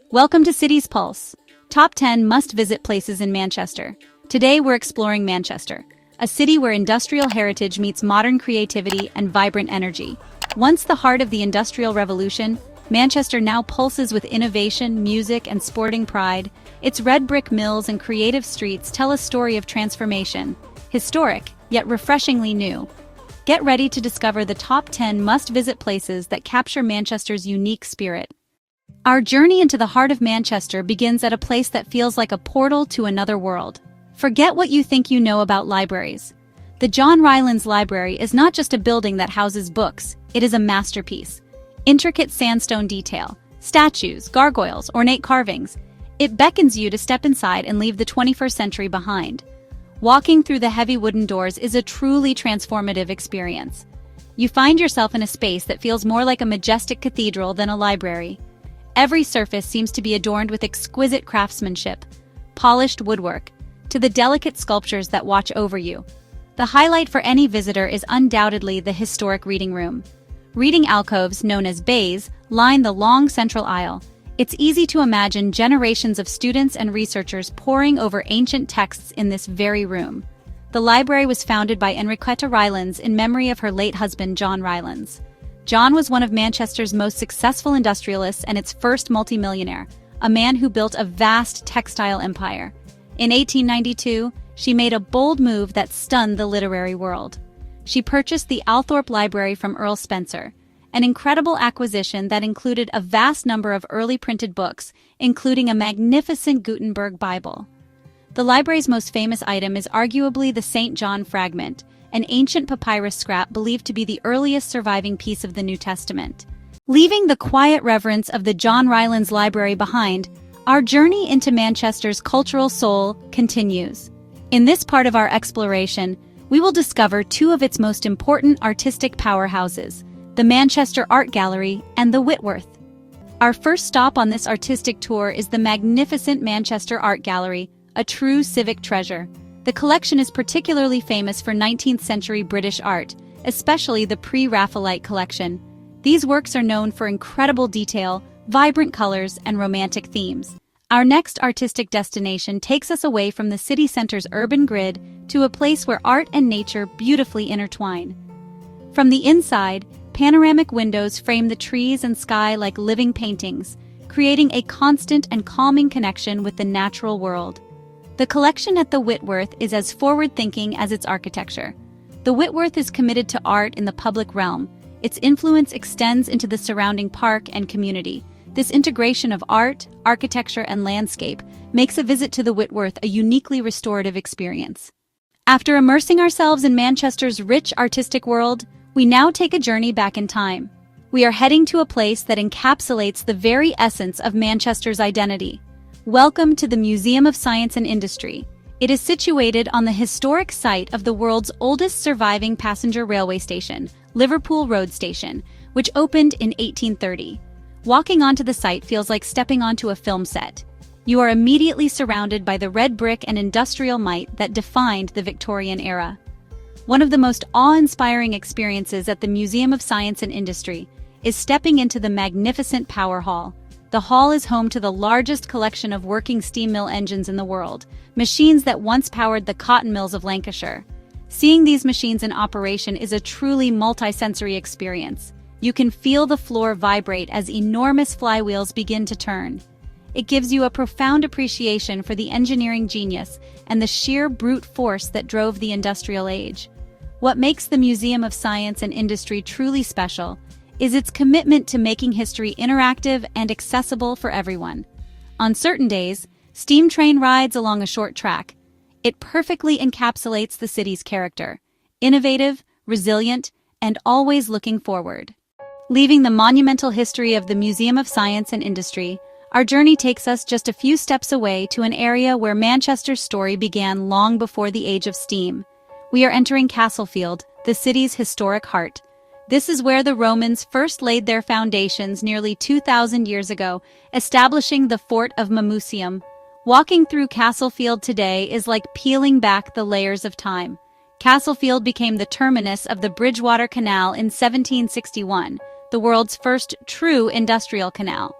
Welcome to City's Pulse, Top 10 Must-Visit Places in Manchester. Today we're exploring Manchester, a city where industrial heritage meets modern creativity and vibrant energy. Once the heart of the Industrial Revolution, Manchester now pulses with innovation, music, and sporting pride. Its red brick mills and creative streets tell a story of transformation, historic, yet refreshingly new. Get ready to discover the top 10 must-visit places that capture Manchester's unique spirit. Our journey into the heart of Manchester begins at a place that feels like a portal to another world. Forget what you think you know about libraries. The John Rylands Library is not just a building that houses books, it is a masterpiece. Intricate sandstone detail, statues, gargoyles, ornate carvings. It beckons you to step inside and leave the 21st century behind. Walking through the heavy wooden doors is a truly transformative experience. You find yourself in a space that feels more like a majestic cathedral than a library. Every surface seems to be adorned with exquisite craftsmanship, polished woodwork, to the delicate sculptures that watch over you. The highlight for any visitor is undoubtedly the historic reading room. Reading alcoves, known as bays, line the long central aisle. It's easy to imagine generations of students and researchers poring over ancient texts in this very room. The library was founded by Enriqueta Rylands in memory of her late husband, John Rylands. John was one of Manchester's most successful industrialists and its first multimillionaire, a man who built a vast textile empire. In 1892, she made a bold move that stunned the literary world. She purchased the Althorp Library from Earl Spencer, an incredible acquisition that included a vast number of early printed books, including a magnificent Gutenberg Bible. The library's most famous item is arguably the St. John fragment, an ancient papyrus scrap believed to be the earliest surviving piece of the New Testament. Leaving the quiet reverence of the John Rylands Library behind, our journey into Manchester's cultural soul continues. In this part of our exploration, we will discover two of its most important artistic powerhouses, the Manchester Art Gallery and the Whitworth. Our first stop on this artistic tour is the magnificent Manchester Art Gallery, a true civic treasure. The collection is particularly famous for 19th century British art, especially the pre-Raphaelite collection. These works are known for incredible detail, vibrant colors, and romantic themes. Our next artistic destination takes us away from the city center's urban grid to a place where art and nature beautifully intertwine. From the inside, panoramic windows frame the trees and sky like living paintings, creating a constant and calming connection with the natural world. The collection at the Whitworth is as forward-thinking as its architecture. The Whitworth is committed to art in the public realm. Its influence extends into the surrounding park and community. This integration of art, architecture, and landscape makes a visit to the Whitworth a uniquely restorative experience. After immersing ourselves in Manchester's rich artistic world, we now take a journey back in time. We are heading to a place that encapsulates the very essence of Manchester's identity. Welcome to the Museum of Science and Industry. It is situated on the historic site of the world's oldest surviving passenger railway station, Liverpool Road Station, which opened in 1830. Walking onto the site feels like stepping onto a film set. You are immediately surrounded by the red brick and industrial might that defined the Victorian era. One of the most awe-inspiring experiences at the Museum of Science and Industry is stepping into the magnificent Power Hall. The hall is home to the largest collection of working steam mill engines in the world, machines that once powered the cotton mills of Lancashire. Seeing these machines in operation is a truly multi-sensory experience. You can feel the floor vibrate as enormous flywheels begin to turn. It gives you a profound appreciation for the engineering genius and the sheer brute force that drove the industrial age. What makes the Museum of Science and Industry truly special is its commitment to making history interactive and accessible for everyone. On certain days, steam train rides along a short track. It perfectly encapsulates the city's character: innovative, resilient, and always looking forward. Leaving the monumental history of the Museum of Science and Industry, our journey takes us just a few steps away to an area where Manchester's story began long before the age of steam. We are entering Castlefield, the city's historic heart. This is where the Romans first laid their foundations nearly 2,000 years ago, establishing the fort of Mamucium. Walking through Castlefield today is like peeling back the layers of time. Castlefield became the terminus of the Bridgewater Canal in 1761, the world's first true industrial canal.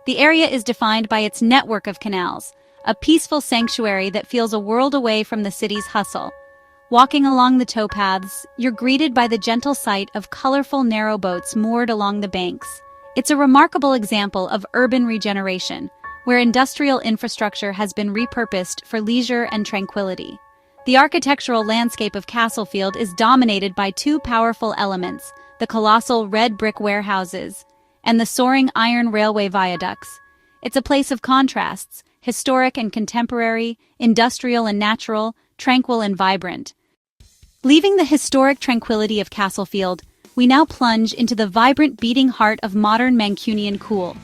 The area is defined by its network of canals, a peaceful sanctuary that feels a world away from the city's hustle. Walking along the towpaths, you're greeted by the gentle sight of colorful narrow boats moored along the banks. It's a remarkable example of urban regeneration, where industrial infrastructure has been repurposed for leisure and tranquility. The architectural landscape of Castlefield is dominated by two powerful elements, the colossal red brick warehouses and the soaring iron railway viaducts. It's a place of contrasts, historic and contemporary, industrial and natural, tranquil and vibrant. Leaving the historic tranquility of Castlefield, we now plunge into the vibrant beating heart of modern Mancunian cool.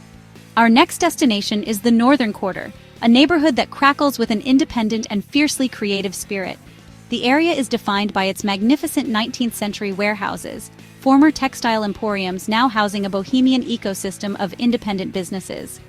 Our next destination is the Northern Quarter, a neighborhood that crackles with an independent and fiercely creative spirit. The area is defined by its magnificent 19th-century warehouses, former textile emporiums now housing a bohemian ecosystem of independent businesses.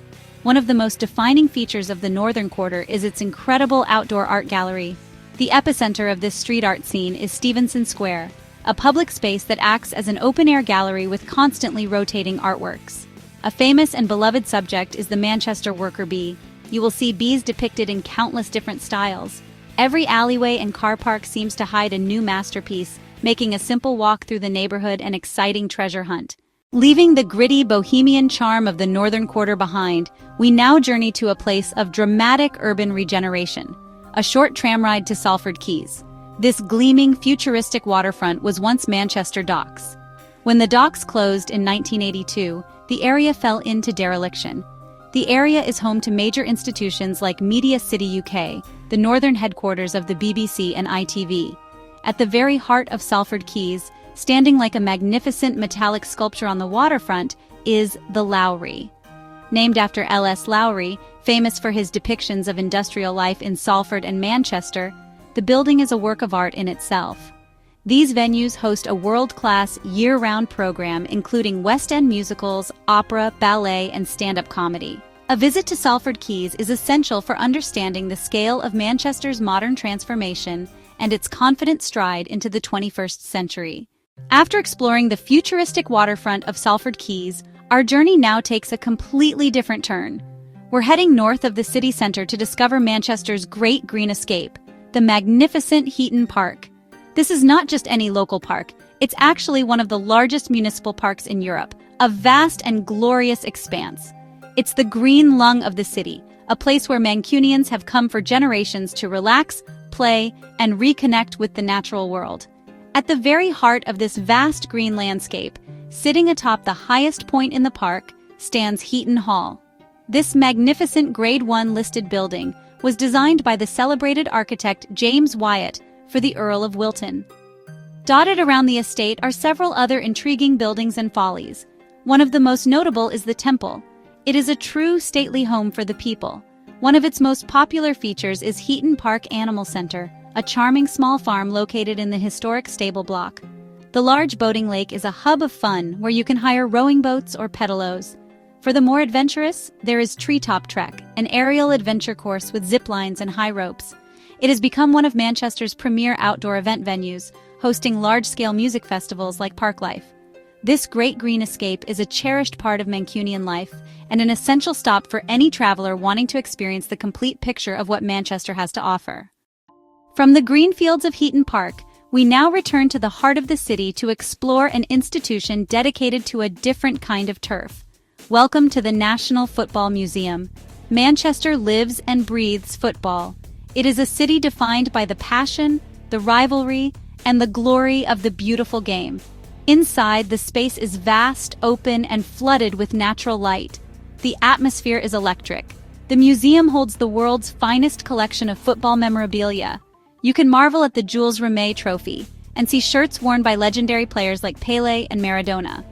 One of the most defining features of the Northern Quarter is its incredible outdoor art gallery. The epicenter of this street art scene is Stevenson Square, a public space that acts as an open-air gallery with constantly rotating artworks. A famous and beloved subject is the Manchester worker bee. You will see bees depicted in countless different styles. Every alleyway and car park seems to hide a new masterpiece, making a simple walk through the neighborhood an exciting treasure hunt. Leaving the gritty bohemian charm of the Northern Quarter behind, we now journey to a place of dramatic urban regeneration, a short tram ride to Salford Quays. This gleaming, futuristic waterfront was once Manchester Docks. When the docks closed in 1982, the area fell into dereliction. The area is home to major institutions like Media City UK, the northern headquarters of the BBC and ITV. At the very heart of Salford Quays, standing like a magnificent metallic sculpture on the waterfront, is the Lowry. Named after L.S. Lowry, famous for his depictions of industrial life in Salford and Manchester, the building is a work of art in itself. These venues host a world-class, year-round program including West End musicals, opera, ballet, and stand-up comedy. A visit to Salford Quays is essential for understanding the scale of Manchester's modern transformation and its confident stride into the 21st century. After exploring the futuristic waterfront of Salford Quays, our journey now takes a completely different turn. We're heading north of the city center to discover Manchester's great green escape, the magnificent Heaton Park. This is not just any local park, it's actually one of the largest municipal parks in Europe, a vast and glorious expanse. It's the green lung of the city, a place where Mancunians have come for generations to relax, play, and reconnect with the natural world. At the very heart of this vast green landscape, sitting atop the highest point in the park, stands Heaton Hall. This magnificent Grade 1 listed building was designed by the celebrated architect James Wyatt for the Earl of Wilton. Dotted around the estate are several other intriguing buildings and follies. One of the most notable is the Temple. It is a true stately home for the people. One of its most popular features is Heaton Park Animal Center, a charming small farm located in the historic stable block. The large boating lake is a hub of fun where you can hire rowing boats or pedalos. For the more adventurous, there is Treetop Trek, an aerial adventure course with zip lines and high ropes. It has become one of Manchester's premier outdoor event venues, hosting large-scale music festivals like Parklife. This great green escape is a cherished part of Mancunian life and an essential stop for any traveler wanting to experience the complete picture of what Manchester has to offer. From the green fields of Heaton Park, we now return to the heart of the city to explore an institution dedicated to a different kind of turf. Welcome to the National Football Museum. Manchester lives and breathes football. It is a city defined by the passion, the rivalry, and the glory of the beautiful game. Inside, the space is vast, open, and flooded with natural light. The atmosphere is electric. The museum holds the world's finest collection of football memorabilia. You can marvel at the Jules Rimet trophy and see shirts worn by legendary players like Pelé and Maradona.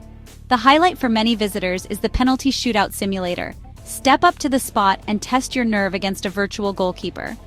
The highlight for many visitors is the penalty shootout simulator. Step up to the spot and test your nerve against a virtual goalkeeper.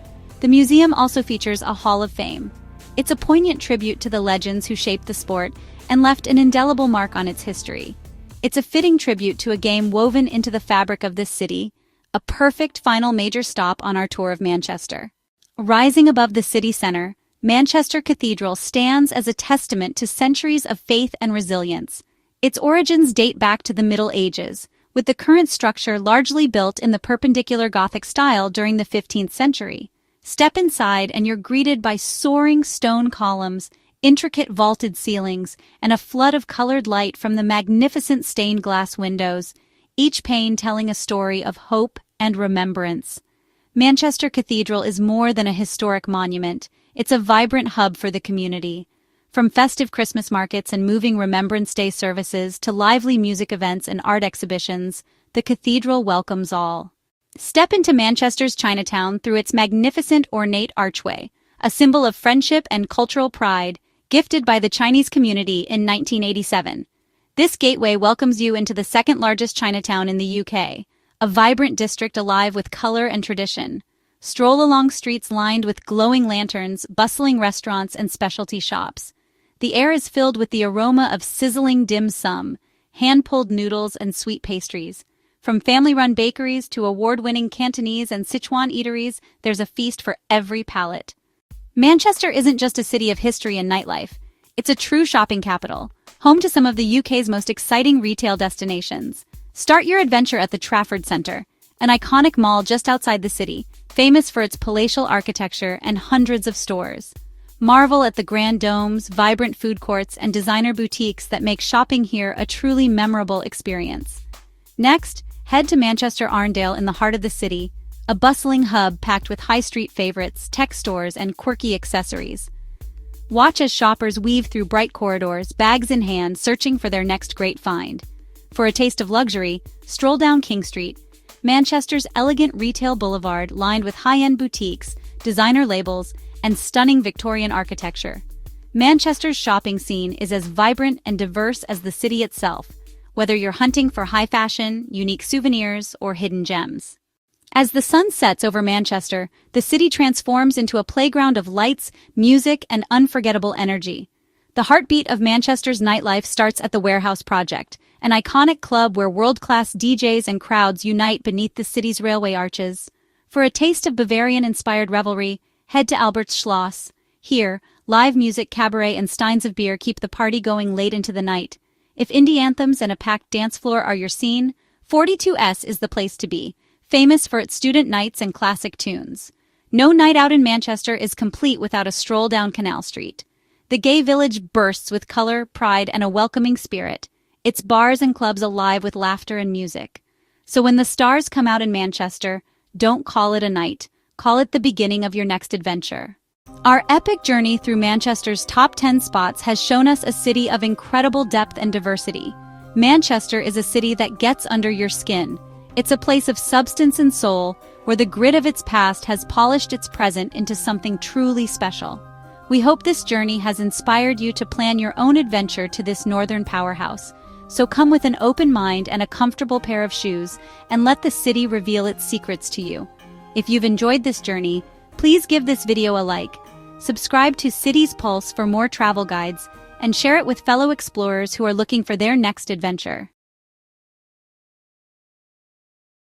The museum also features a Hall of Fame. It's a poignant tribute to the legends who shaped the sport and left an indelible mark on its history. It's a fitting tribute to a game woven into the fabric of this city, a perfect final major stop on our tour of Manchester. Rising above the city center, Manchester Cathedral stands as a testament to centuries of faith and resilience. Its origins date back to the Middle Ages, with the current structure largely built in the perpendicular Gothic style during the 15th century. Step inside and you're greeted by soaring stone columns, intricate vaulted ceilings, and a flood of colored light from the magnificent stained glass windows, each pane telling a story of hope and remembrance. Manchester Cathedral is more than a historic monument. It's a vibrant hub for the community. From festive Christmas markets and moving Remembrance Day services to lively music events and art exhibitions, the cathedral welcomes all. Step into Manchester's Chinatown through its magnificent ornate archway, a symbol of friendship and cultural pride, gifted by the Chinese community in 1987. This gateway welcomes you into the second-largest Chinatown in the UK, a vibrant district alive with color and tradition. Stroll along streets lined with glowing lanterns, bustling restaurants, and specialty shops. The air is filled with the aroma of sizzling dim sum, hand-pulled noodles, and sweet pastries. From family-run bakeries to award-winning Cantonese and Sichuan eateries, there's a feast for every palate. Manchester isn't just a city of history and nightlife. It's a true shopping capital, home to some of the UK's most exciting retail destinations. Start your adventure at the Trafford Centre, an iconic mall just outside the city, famous for its palatial architecture and hundreds of stores. Marvel at the grand domes, vibrant food courts, and designer boutiques that make shopping here a truly memorable experience. Next, head to Manchester Arndale in the heart of the city, a bustling hub packed with high street favorites, tech stores, and quirky accessories. Watch as shoppers weave through bright corridors, bags in hand, searching for their next great find. For a taste of luxury, stroll down King Street, Manchester's elegant retail boulevard lined with high-end boutiques, designer labels, and stunning Victorian architecture. Manchester's shopping scene is as vibrant and diverse as the city itself, whether you're hunting for high fashion, unique souvenirs, or hidden gems. As the sun sets over Manchester, the city transforms into a playground of lights, music, and unforgettable energy. The heartbeat of Manchester's nightlife starts at the Warehouse Project, an iconic club where world-class DJs and crowds unite beneath the city's railway arches. For a taste of Bavarian-inspired revelry, head to Albert's Schloss. Here, live music, cabaret, and steins of beer keep the party going late into the night. If indie anthems and a packed dance floor are your scene, 42S is the place to be, famous for its student nights and classic tunes. No night out in Manchester is complete without a stroll down Canal Street. The gay village bursts with color, pride, and a welcoming spirit, its bars and clubs alive with laughter and music. So when the stars come out in Manchester, don't call it a night. Call it the beginning of your next adventure. Our epic journey through Manchester's top 10 spots has shown us a city of incredible depth and diversity. Manchester is a city that gets under your skin. It's a place of substance and soul, where the grit of its past has polished its present into something truly special. We hope this journey has inspired you to plan your own adventure to this northern powerhouse. So come with an open mind and a comfortable pair of shoes, and let the city reveal its secrets to you. If you've enjoyed this journey, please give this video a like, subscribe to Cities Pulse for more travel guides, and share it with fellow explorers who are looking for their next adventure.